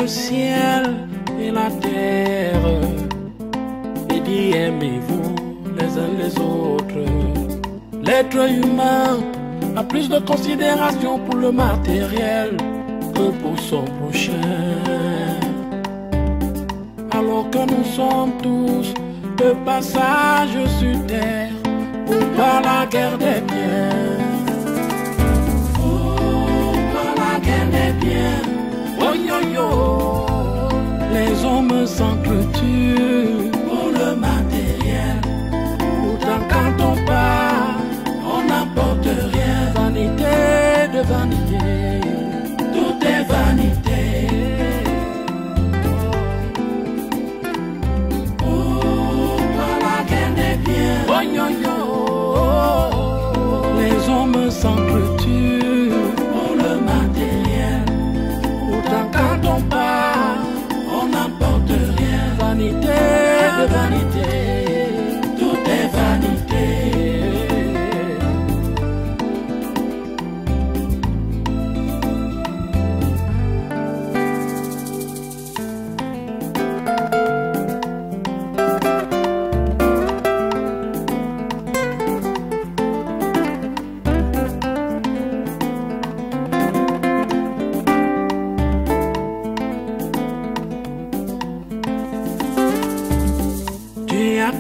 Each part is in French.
le ciel et la terre et dit aimez-vous les uns les autres. L'être humain a plus de considération pour le matériel que pour son prochain. Alors que nous sommes tous de passage sur terre pour pas la guerre des biens. Oh, pas la guerre des biens. Oh yo yo, les hommes s'entretuent pour le matériel. Pourtant quand on part, on n'apporte rien. Vanité de vanité, tout est vanité. Oh, pas la guerre des biens. Oh yo yo, les hommes s'entretuent pour le matériel. Pourtant quand on part, on n'apporte rien. Vanité de vanité, tout est vanité.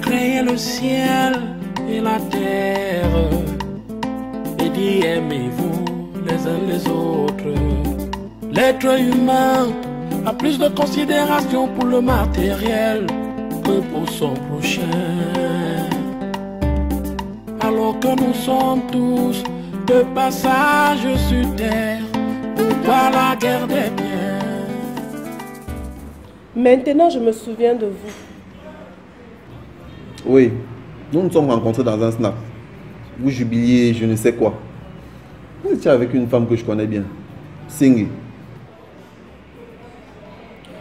Créé le ciel et la terre et dit aimez-vous les uns les autres. L'être humain a plus de considération pour le matériel que pour son prochain. Alors que nous sommes tous de passage sur terre pour pas la guerre des biens. Maintenant je me souviens de vous. Oui, nous nous sommes rencontrés dans un snap. Vous jubiliez, je ne sais quoi. Vous étiez avec une femme que je connais bien, Singhi.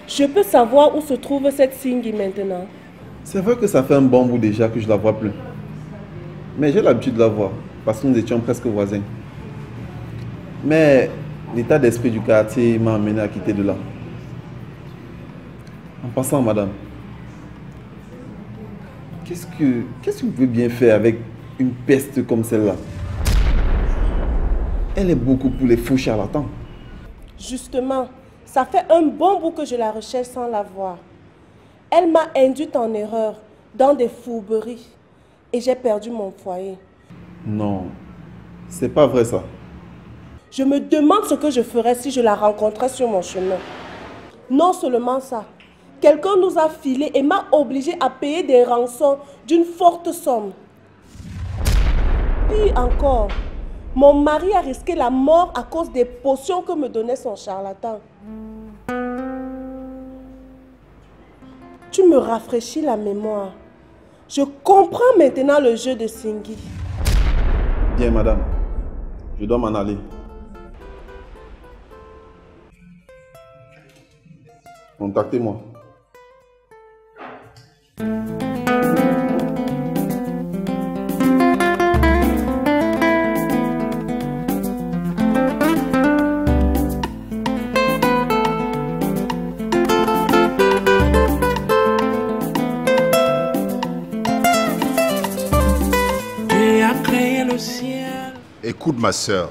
Je peux savoir où se trouve cette Singhi maintenant? C'est vrai que ça fait un bon bout déjà que je la vois plus. Mais j'ai l'habitude de la voir, parce que nous étions presque voisins. Mais l'état d'esprit du quartier m'a amené à quitter de là. En passant, madame, qu'est-ce que vous pouvez bien faire avec une peste comme celle-là? Elle est beaucoup pour les faux charlatans. Justement, ça fait un bon bout que je la recherche sans la voir. Elle m'a induite en erreur, dans des fourberies. Et j'ai perdu mon foyer. Non, c'est pas vrai ça. Je me demande ce que je ferais si je la rencontrais sur mon chemin. Non seulement ça, quelqu'un nous a filé et m'a obligé à payer des rançons d'une forte somme. Pire encore, mon mari a risqué la mort à cause des potions que me donnait son charlatan. Tu me rafraîchis la mémoire. Je comprends maintenant le jeu de Singhi. Bien, madame. Je dois m'en aller. Contactez-moi. Écoute ma soeur,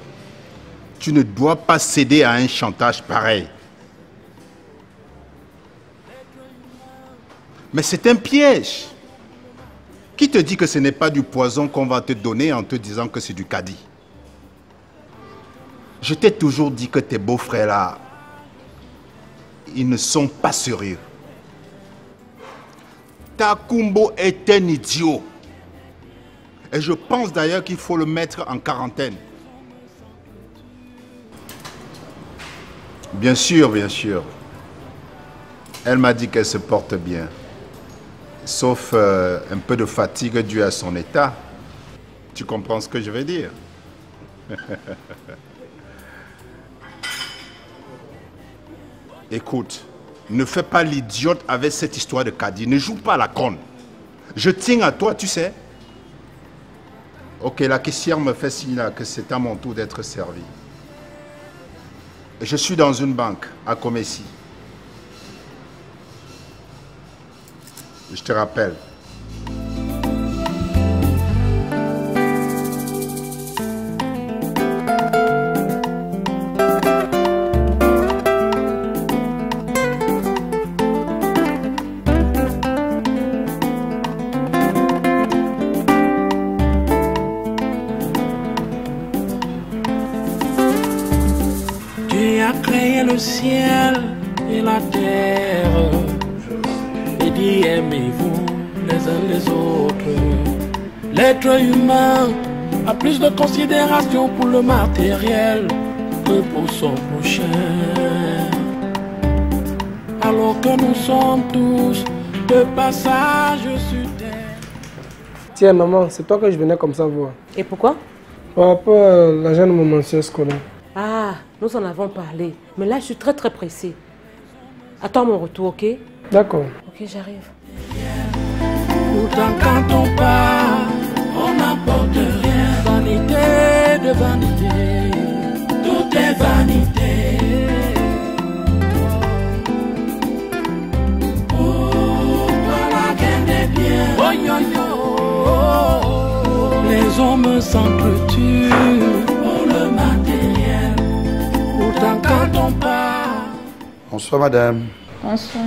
tu ne dois pas céder à un chantage pareil. Mais c'est un piège. Qui te dit que ce n'est pas du poison qu'on va te donner en te disant que c'est du caddie? Je t'ai toujours dit que tes beaux-frères là, ils ne sont pas sérieux. Takumbo est un idiot. Et je pense d'ailleurs qu'il faut le mettre en quarantaine. Bien sûr, bien sûr. Elle m'a dit qu'elle se porte bien. Sauf un peu de fatigue due à son état. Tu comprends ce que je veux dire? Écoute, ne fais pas l'idiote avec cette histoire de caddie. Ne joue pas à la conne. Je tiens à toi, tu sais. Ok, la caissière me fait signe là que c'est à mon tour d'être servi. Je suis dans une banque à Comessi. Je te rappelle. Tu as créé le ciel et la terre et dit aimez-vous les uns les autres. L'être humain a plus de considération pour le matériel que pour son prochain. Alors que nous sommes tous de passage sur terre. Tiens maman, c'est toi que je venais comme ça voir. Et pourquoi? Par rapport à l'agent de mon mention scolaire. Ah, nous en avons parlé. Mais là, je suis très très pressée. Attends mon retour, ok? D'accord. Ok, j'arrive. Pourtant quand on part, on n'apporte rien. Vanité de vanité, tout est vanité. Pourquoi la guerre des biens? Oh yo yo, les hommes s'entretuent pour le matériel. Pourtant quand on part. Bonsoir madame. Bonsoir.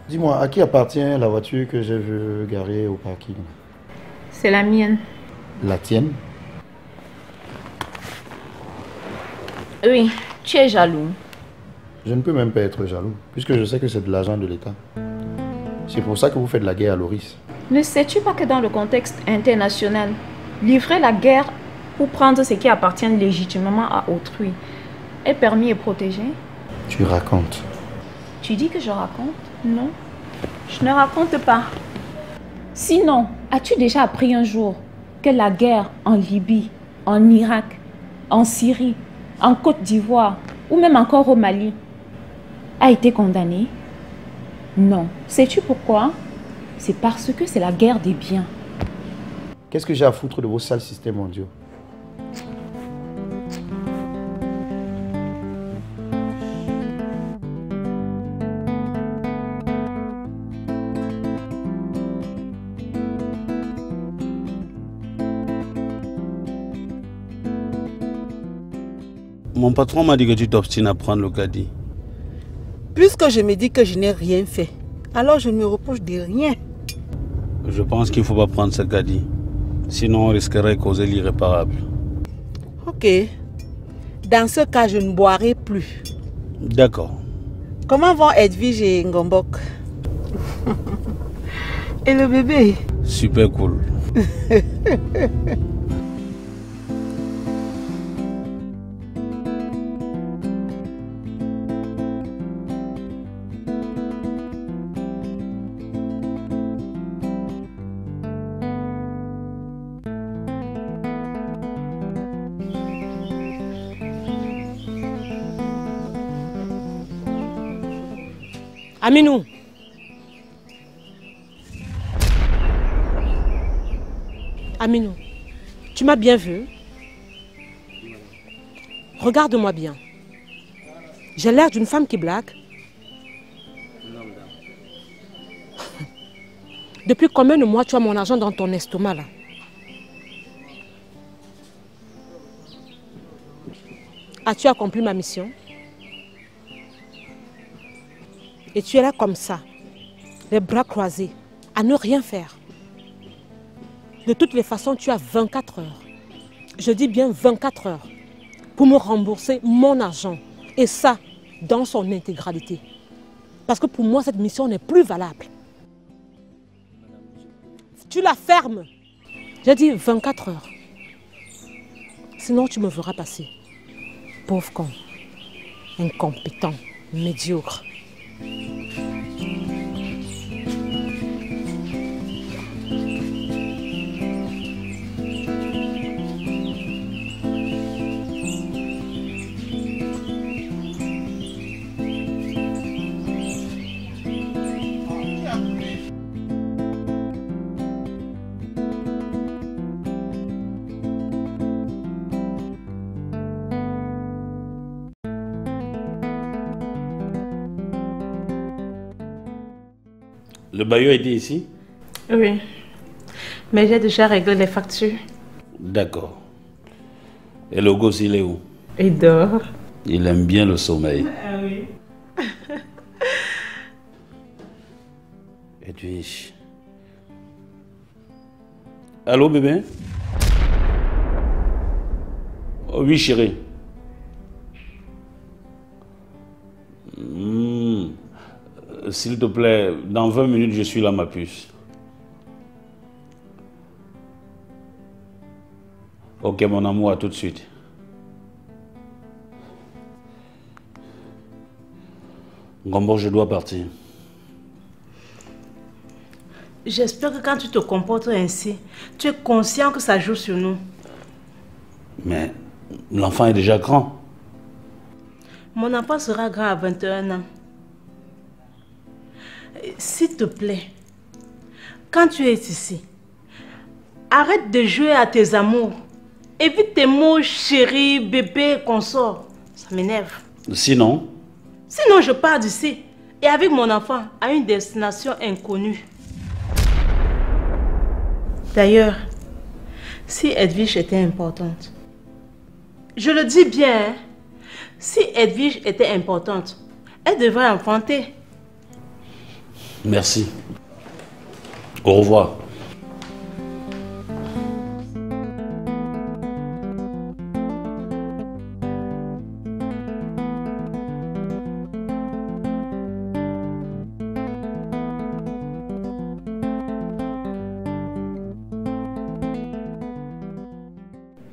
Dis-moi, à qui appartient la voiture que j'ai vue garée au parking? C'est la mienne. La tienne? Oui, tu es jaloux. Je ne peux même pas être jaloux, puisque je sais que c'est de l'argent de l'État. C'est pour ça que vous faites la guerre à Loris. Ne sais-tu pas que dans le contexte international, livrer la guerre pour prendre ce qui appartient légitimement à autrui est permis et protégé? Tu racontes. Tu dis que je raconte? Non, je ne raconte pas. Sinon, as-tu déjà appris un jour que la guerre en Libye, en Irak, en Syrie, en Côte d'Ivoire ou même encore au Mali a été condamnée? Non. Sais-tu pourquoi? C'est parce que c'est la guerre des biens. Qu'est-ce que j'ai à foutre de vos sales systèmes mondiaux? Mon patron m'a dit que tu t'obstines à prendre le caddie. Puisque je me dis que je n'ai rien fait, alors je ne me reproche de rien. Je pense qu'il ne faut pas prendre ce caddie. Sinon, on risquerait de causer l'irréparable. Ok. Dans ce cas, je ne boirai plus. D'accord. Comment vont Edwige et Ngombok? Et le bébé? Super cool. Aminou. Aminou, tu m'as bien vu? Regarde-moi bien. J'ai l'air d'une femme qui blague. Depuis combien de mois tu as mon argent dans ton estomac là? As-tu accompli ma mission? Et tu es là comme ça, les bras croisés, à ne rien faire. De toutes les façons, tu as 24 heures. Je dis bien 24 heures pour me rembourser mon argent. Et ça, dans son intégralité. Parce que pour moi, cette mission n'est plus valable. Tu la fermes. J'ai dit 24 heures. Sinon, tu me verras passer. Pauvre con, incompétent, médiocre. Le bailleur était ici? Oui. Mais j'ai déjà réglé les factures. D'accord. Et le gosse, il est où? Il dort. Il aime bien le sommeil. Ah oui. Edwige. Allô, bébé? Oh, oui, chérie. S'il te plaît, dans 20 minutes, je suis là, ma puce. Ok, mon amour, à tout de suite. Gombo, je dois partir. J'espère que quand tu te comportes ainsi, tu es conscient que ça joue sur nous. Mais l'enfant est déjà grand. Mon enfant sera grand à 21 ans. S'il te plaît, quand tu es ici, arrête de jouer à tes amours. Évite tes mots chéri, bébé, consort. Ça m'énerve. Sinon? Sinon, je pars d'ici et avec mon enfant à une destination inconnue. D'ailleurs, si Edwige était importante, je le dis bien, hein, si Edwige était importante, elle devrait enfanter. Merci. Au revoir.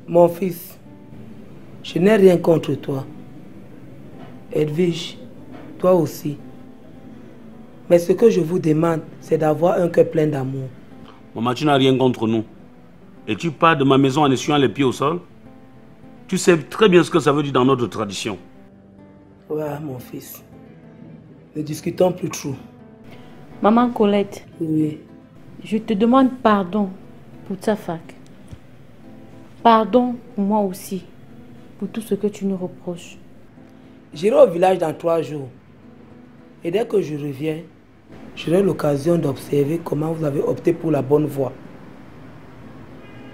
Mon fils, je n'ai rien contre toi. Edwige, toi aussi. Mais ce que je vous demande, c'est d'avoir un cœur plein d'amour. Maman, tu n'as rien contre nous. Et tu pars de ma maison en essuyant les pieds au sol? Tu sais très bien ce que ça veut dire dans notre tradition. Ouais, mon fils. Ne discutons plus trop. Maman Colette. Oui. Je te demande pardon pour ta fac. Pardon pour moi aussi, pour tout ce que tu nous reproches. J'irai au village dans 3 jours. Et dès que je reviens, j'aurai l'occasion d'observer comment vous avez opté pour la bonne voie.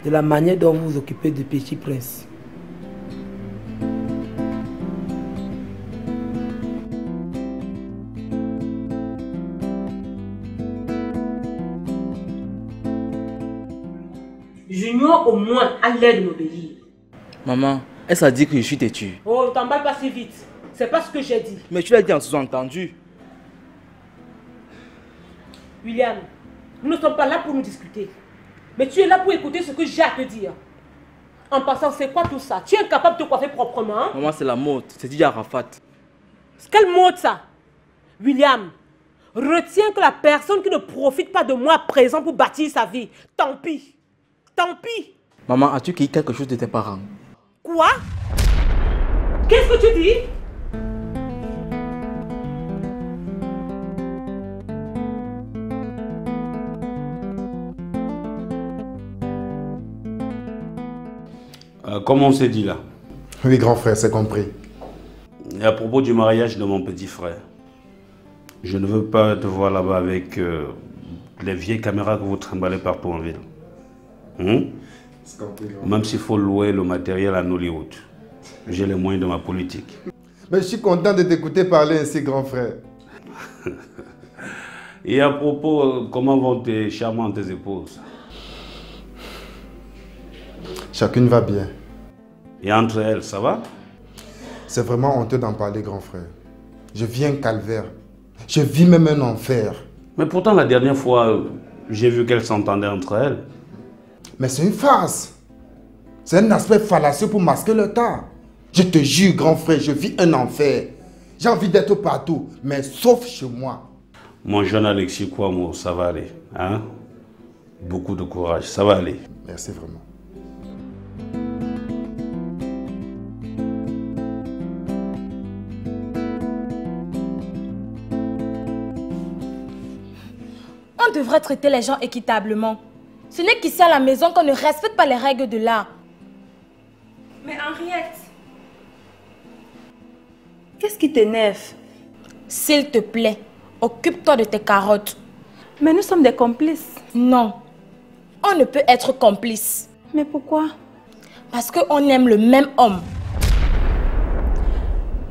De la manière dont vous vous occupez du petit prince. Junior au moins a l'air de m'obéir. Maman, elle s'est dit que je suis têtu. Oh, ne t'emballe pas si vite. C'est pas ce que j'ai dit. Mais tu l'as dit en sous-entendu. William, nous ne sommes pas là pour nous discuter. Mais tu es là pour écouter ce que j'ai à te dire. En passant, c'est quoi tout ça? Tu es incapable de te coiffer proprement, hein? Maman, c'est la mode. C'est dit à Arafat. Quelle mode ça? William, retiens que la personne qui ne profite pas de moi à présent pour bâtir sa vie, tant pis. Tant pis. Maman, as-tu cueilli quelque chose de tes parents? Quoi? Qu'est-ce que tu dis? Comme on s'est dit là. Oui, grand frère, c'est compris. Et à propos du mariage de mon petit frère, je ne veux pas te voir là-bas avec les vieilles caméras que vous trimballez partout en ville. Même s'il faut louer le matériel à Hollywood. J'ai les moyens de ma politique. Mais je suis content de t'écouter parler ainsi, grand frère. Et à propos, comment vont tes charmantes épouses? Chacune va bien. Et entre elles, ça va? C'est vraiment honteux d'en parler, grand frère. Je vis un calvaire. Je vis même un enfer. Mais pourtant, la dernière fois, j'ai vu qu'elles s'entendaient entre elles. Mais c'est une farce. C'est un aspect fallacieux pour masquer le tas. Je te jure, grand frère, je vis un enfer. J'ai envie d'être partout, mais sauf chez moi. Mon jeune Alexis Kouamou, ça va aller. Hein? Beaucoup de courage, ça va aller. Merci vraiment. On devrait traiter les gens équitablement. Ce n'est qu'ici à la maison qu'on ne respecte pas les règles de l'art. Mais Henriette, qu'est-ce qui t'énerve? S'il te plaît, occupe-toi de tes carottes. Mais nous sommes des complices. Non. On ne peut être complice. Mais pourquoi? Parce qu'on aime le même homme.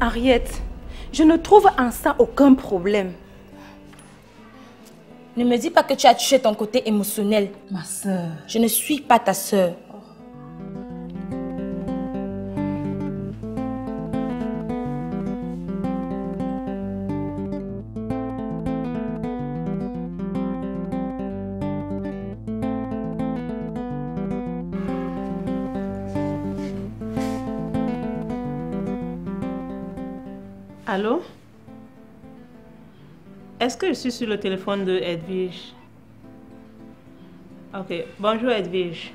Henriette, je ne trouve en ça aucun problème. Ne me dis pas que tu as touché ton côté émotionnel. Ma soeur. Je ne suis pas ta soeur. Allô? Est-ce que je suis sur le téléphone de Edwige? Ok, bonjour Edwige.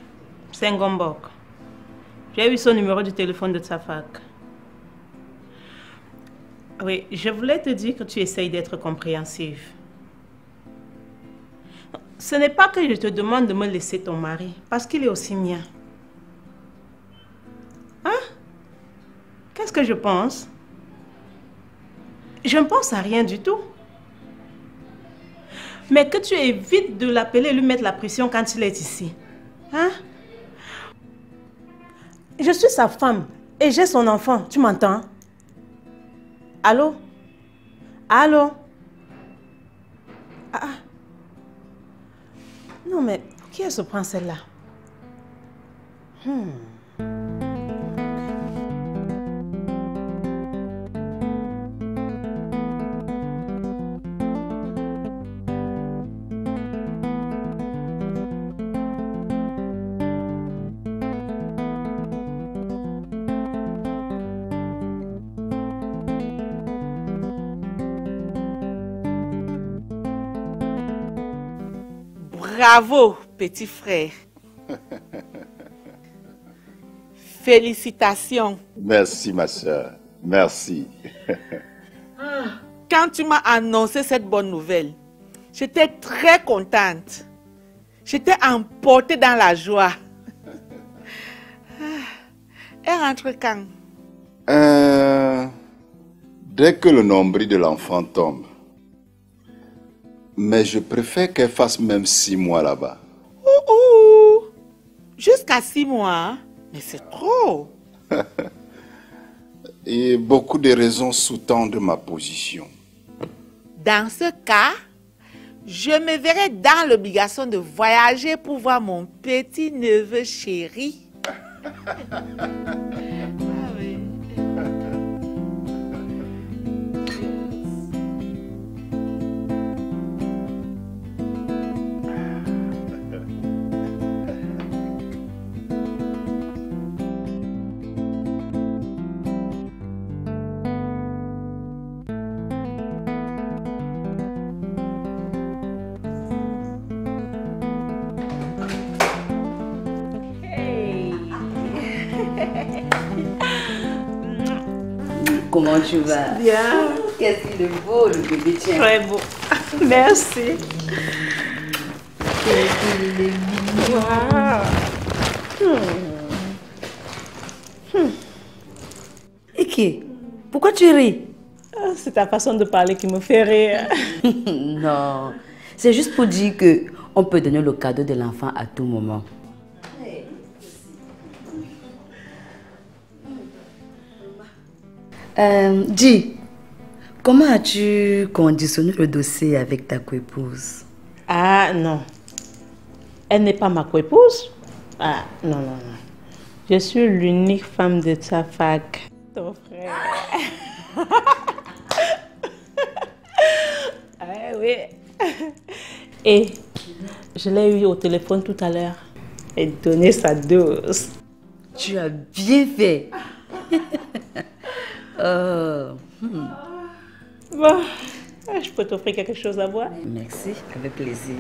C'est Ngombok. J'ai eu son numéro du téléphone de sa fac. Oui, je voulais te dire que tu essayes d'être compréhensive. Ce n'est pas que je te demande de me laisser ton mari, parce qu'il est aussi mien. Hein? Qu'est-ce que je pense? Je ne pense à rien du tout. Mais que tu évites de l'appeler et lui mettre la pression quand il est ici. Hein? Je suis sa femme et j'ai son enfant. Tu m'entends? Allô? Allô? Ah. Non mais, pour qui elle se prend celle-là? Bravo, petit frère. Félicitations. Merci, ma soeur. Merci. Quand tu m'as annoncé cette bonne nouvelle, j'étais très contente. J'étais emportée dans la joie. Elle rentre quand? Dès que le nombril de l'enfant tombe. Mais je préfère qu'elle fasse même 6 mois là-bas. Jusqu'à 6 mois? Mais c'est trop. Et beaucoup de raisons sous-tendent ma position. Dans ce cas, je me verrai dans l'obligation de voyager pour voir mon petit neveu chéri. Comment tu vas? Bien. Qu'est-ce qu'il est beau, le bébé tien. Très beau. Merci. Qu'est-ce qu'il est mignon. Eki, pourquoi tu ris? C'est ta façon de parler qui me fait rire. Non, c'est juste pour dire que on peut donner le cadeau de l'enfant à tout moment. Dis, comment as-tu conditionné le dossier avec ta coépouse? Ah non, elle n'est pas ma coépouse. Ah non, non, non. Je suis l'unique femme de ta fac. Ton frère. Ah oui. Et je l'ai eu au téléphone tout à l'heure. Et donné sa dose. Tu as bien fait. Bon, je peux t'offrir quelque chose à boire? Merci, avec plaisir.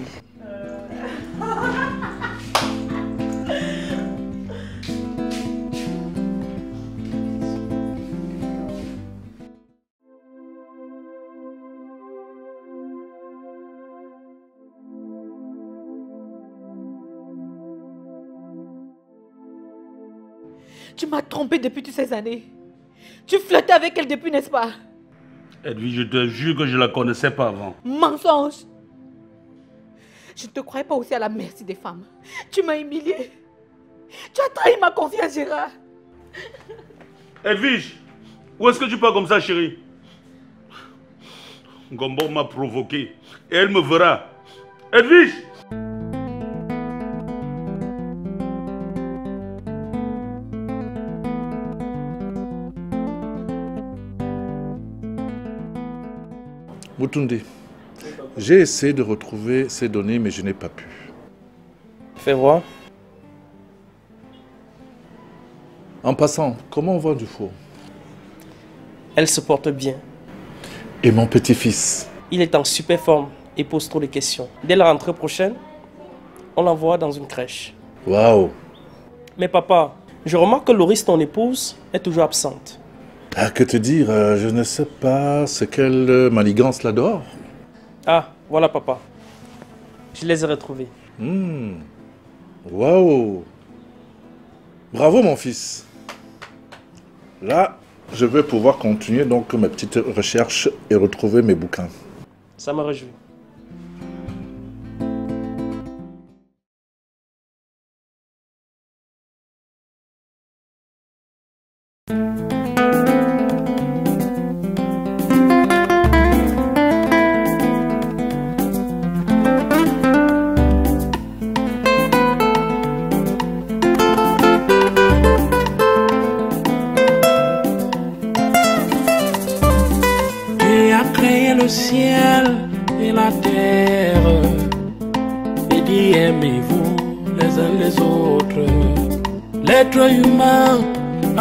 Tu m'as trompé depuis toutes ces années. Tu flirtais avec elle depuis, n'est-ce pas? Edwige, je te jure que je ne la connaissais pas avant. Mensonge. Je ne te croyais pas aussi à la merci des femmes. Tu m'as humiliée. Tu as trahi ma confiance, Gérard. Edwige, où est-ce que tu parles comme ça, chérie? Gombo m'a provoqué et elle me verra. Edwige! Moutoundé, j'ai essayé de retrouver ces données, mais je n'ai pas pu. Fais voir. En passant, comment on va Dufour? Elle se porte bien. Et mon petit-fils? Il est en super forme et pose trop de questions. Dès la rentrée prochaine, on l'envoie dans une crèche. Waouh! Mais papa, je remarque que Loris, ton épouse, est toujours absente. Ah, que te dire, je ne sais pas ce quelle manigance là dehors. Ah, voilà papa. Je les ai retrouvés. Waouh! Bravo mon fils. Là, je vais pouvoir continuer donc mes petites recherches et retrouver mes bouquins. Ça me réjouit.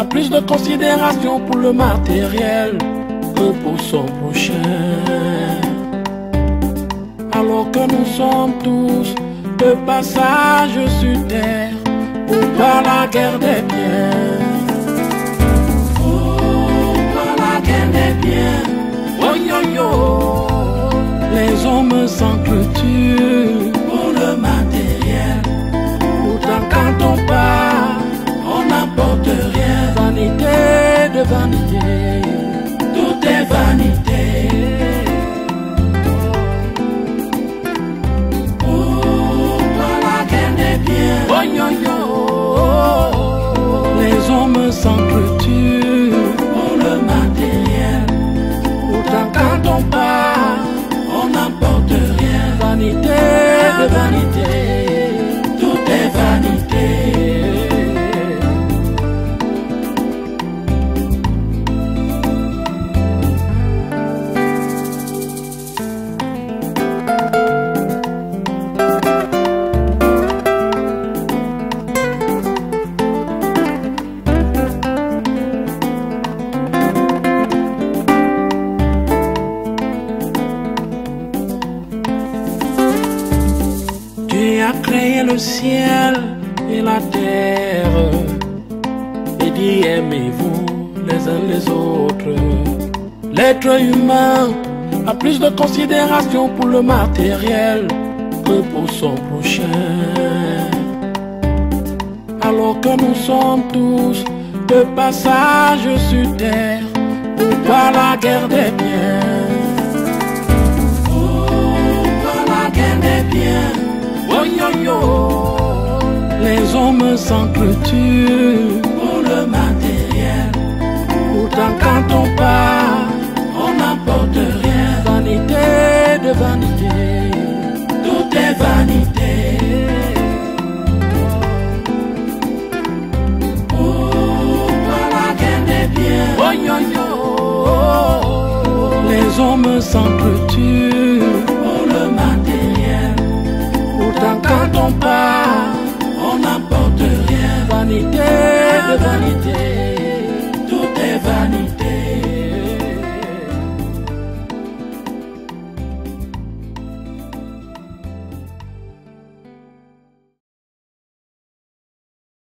Plus de considération pour le matériel que pour son prochain. Alors que nous sommes tous de passage sur terre, pourquoi la guerre des biens? Pourquoi la guerre des biens? Oh yo yo, les hommes s'entretuent pour le matériel. Pourtant quand on part, on n'apporte rien. Vanité de vanité, tout est vanité. Pourquoi la guerre des biens? Oh yo yo, les hommes s'entretuent pour le matériel. Pourtant quand on part, on n'apporte rien. Vanité de vanité, tout est vanité. Le ciel et la terre et dit aimez-vous les uns les autres. L'être humain a plus de considération pour le matériel que pour son prochain. Alors que nous sommes tous de passage sur terre, pourquoi la guerre des biens? Pourquoi la guerre des biens? Oh yo yo, les hommes s'entretuent pour le matériel. Pourtant quand on part, on n'apporte rien. Vanité de vanité, tout est vanité. Pourquoi la guerre des biens? Oh yo yo, les hommes s'entretuent pour le matériel. Pourtant quand on part, on n'apporte rien. Vanité de vanité.